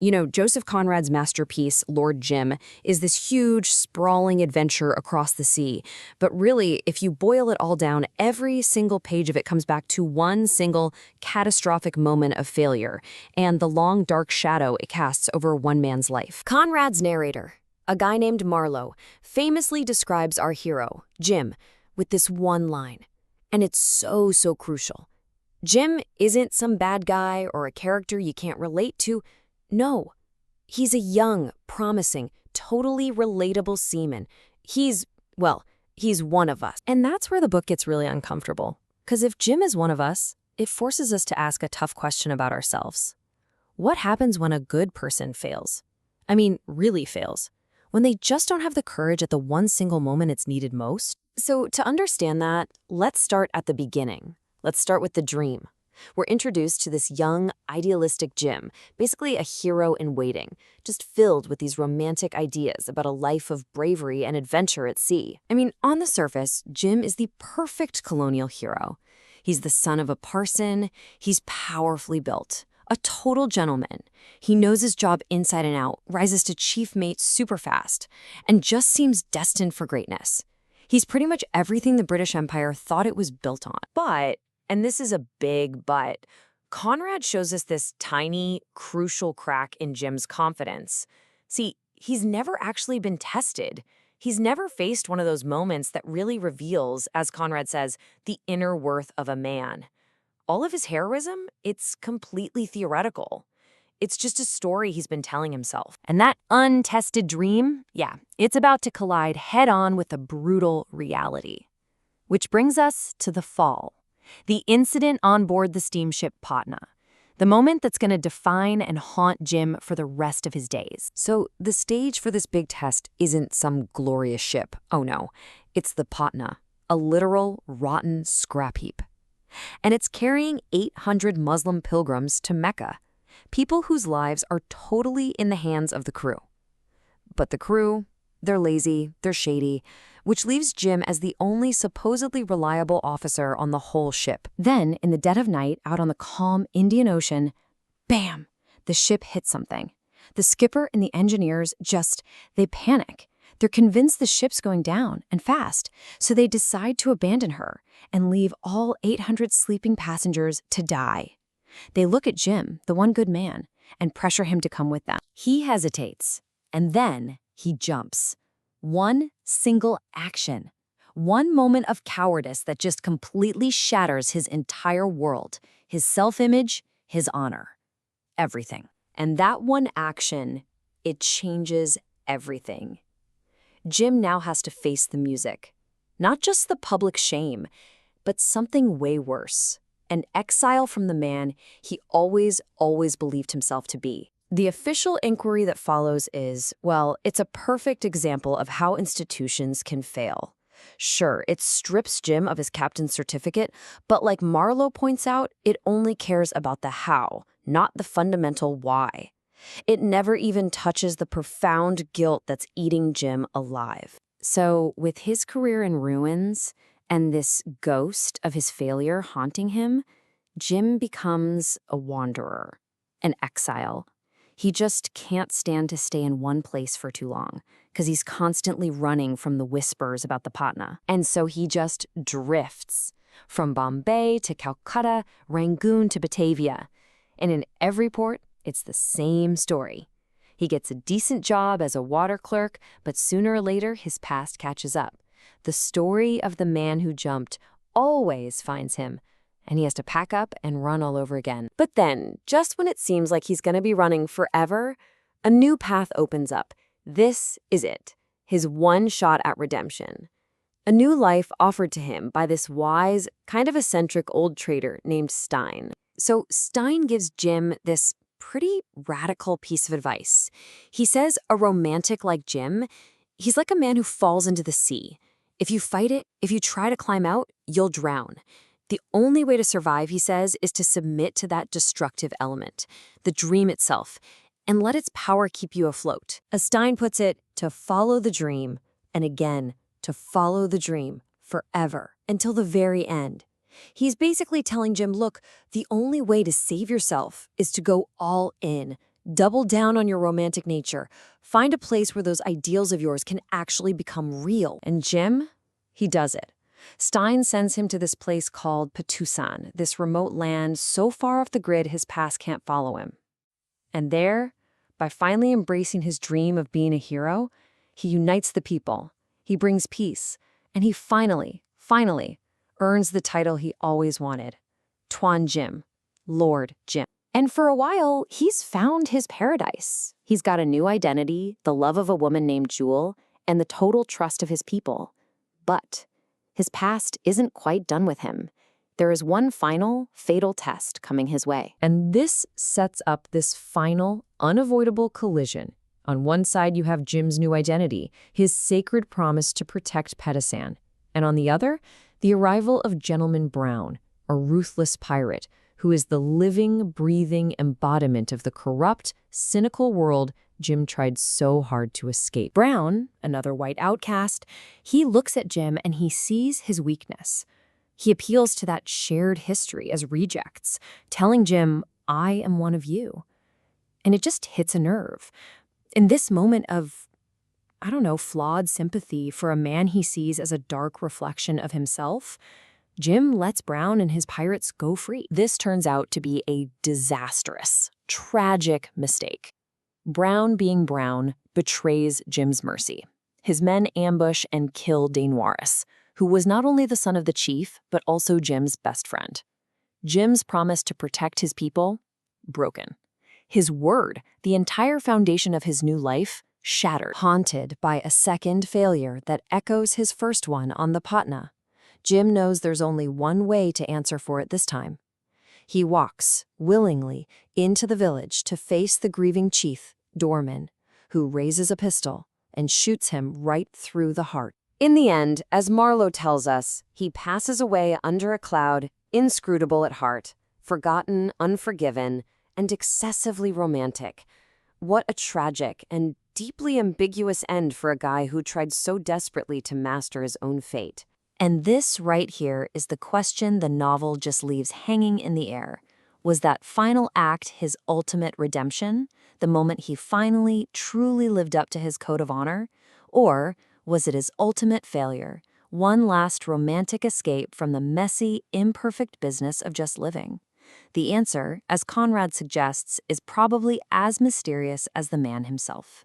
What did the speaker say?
You know, Joseph Conrad's masterpiece, Lord Jim, is this huge, sprawling adventure across the sea. But really, if you boil it all down, every single page of it comes back to one single catastrophic moment of failure and the long, dark shadow it casts over one man's life. Conrad's narrator, a guy named Marlowe, famously describes our hero, Jim, with this one line. And it's so crucial. Jim isn't some bad guy or a character you can't relate to. No, he's a young, promising, totally relatable seaman. He's one of us. And that's where the book gets really uncomfortable. Because if Jim is one of us, it forces us to ask a tough question about ourselves. What happens when a good person fails? I mean, really fails. When they just don't have the courage at the one single moment it's needed most? So to understand that, let's start at the beginning. Let's start with the dream. We're introduced to this young, idealistic Jim, basically a hero in waiting, just filled with these romantic ideas about a life of bravery and adventure at sea. I mean, on the surface, Jim is the perfect colonial hero. He's the son of a parson, he's powerfully built, a total gentleman. He knows his job inside and out, rises to chief mate super fast, and just seems destined for greatness. He's pretty much everything the British Empire thought it was built on. But, and this is a big but, Conrad shows us this tiny, crucial crack in Jim's confidence. See, he's never actually been tested. He's never faced one of those moments that really reveals, as Conrad says, the inner worth of a man. All of his heroism, it's completely theoretical. It's just a story he's been telling himself. And that untested dream, yeah, it's about to collide head-on with a brutal reality. Which brings us to the fall. The incident on board the steamship Patna. The moment that's going to define and haunt Jim for the rest of his days. So the stage for this big test isn't some glorious ship. Oh no, it's the Patna, a literal rotten scrap heap. And it's carrying 800 Muslim pilgrims to Mecca, people whose lives are totally in the hands of the crew. But the crew, they're lazy, they're shady, which leaves Jim as the only supposedly reliable officer on the whole ship. Then, in the dead of night, out on the calm Indian Ocean, bam, the ship hits something. The skipper and the engineers they panic. They're convinced the ship's going down, and fast, so they decide to abandon her and leave all 800 sleeping passengers to die. They look at Jim, the one good man, and pressure him to come with them. He hesitates, and then he jumps. One single action. One moment of cowardice that just completely shatters his entire world, his self-image, his honor. Everything. And that one action, it changes everything. Jim now has to face the music. Not just the public shame, but something way worse. An exile from the man he always believed himself to be. The official inquiry that follows is, well, it's a perfect example of how institutions can fail. Sure, it strips Jim of his captain's certificate, but like Marlowe points out, it only cares about the how, not the fundamental why. It never even touches the profound guilt that's eating Jim alive. So, with his career in ruins and this ghost of his failure haunting him, Jim becomes a wanderer, an exile. He just can't stand to stay in one place for too long, because he's constantly running from the whispers about the Patna. And so he just drifts, from Bombay to Calcutta, Rangoon to Batavia. And in every port, it's the same story. He gets a decent job as a water clerk, but sooner or later his past catches up. The story of the man who jumped always finds him, and he has to pack up and run all over again. But then, just when it seems like he's going to be running forever, a new path opens up. This is it, his one shot at redemption. A new life offered to him by this wise, kind of eccentric old trader named Stein. So Stein gives Jim this pretty radical piece of advice. He says a romantic like Jim, he's like a man who falls into the sea. If you fight it, if you try to climb out, you'll drown. The only way to survive, he says, is to submit to that destructive element, the dream itself, and let its power keep you afloat. As Stein puts it, to follow the dream, and again, to follow the dream forever, until the very end. He's basically telling Jim, look, the only way to save yourself is to go all in. Double down on your romantic nature. Find a place where those ideals of yours can actually become real. And Jim, he does it. Stein sends him to this place called Patusan, this remote land so far off the grid his past can't follow him. And there, by finally embracing his dream of being a hero, he unites the people, he brings peace, and he finally earns the title he always wanted. Tuan Jim, Lord Jim. And for a while, he's found his paradise. He's got a new identity, the love of a woman named Jewel, and the total trust of his people. But his past isn't quite done with him. There is one final, fatal test coming his way. And this sets up this final, unavoidable collision. On one side, you have Jim's new identity, his sacred promise to protect Petasan. And on the other, the arrival of Gentleman Brown, a ruthless pirate, who is the living, breathing embodiment of the corrupt, cynical world Jim tried so hard to escape. Brown, another white outcast, he looks at Jim and he sees his weakness. He appeals to that shared history as rejects, telling Jim, I am one of you. And it just hits a nerve. In this moment of, flawed sympathy for a man he sees as a dark reflection of himself, Jim lets Brown and his pirates go free. This turns out to be a disastrous, tragic mistake. Brown, being Brown, betrays Jim's mercy. His men ambush and kill Dainoiris, who was not only the son of the chief, but also Jim's best friend. Jim's promise to protect his people, broken. His word, the entire foundation of his new life, shattered. Haunted by a second failure that echoes his first one on the Patna, Jim knows there's only one way to answer for it this time. He walks, willingly, into the village to face the grieving chief, Dorman, who raises a pistol and shoots him right through the heart. In the end, as Marlowe tells us, he passes away under a cloud, inscrutable at heart, forgotten, unforgiven, and excessively romantic. What a tragic and deeply ambiguous end for a guy who tried so desperately to master his own fate. And this right here is the question the novel just leaves hanging in the air. Was that final act his ultimate redemption, the moment he finally, truly lived up to his code of honor? Or was it his ultimate failure, one last romantic escape from the messy, imperfect business of just living? The answer, as Conrad suggests, is probably as mysterious as the man himself.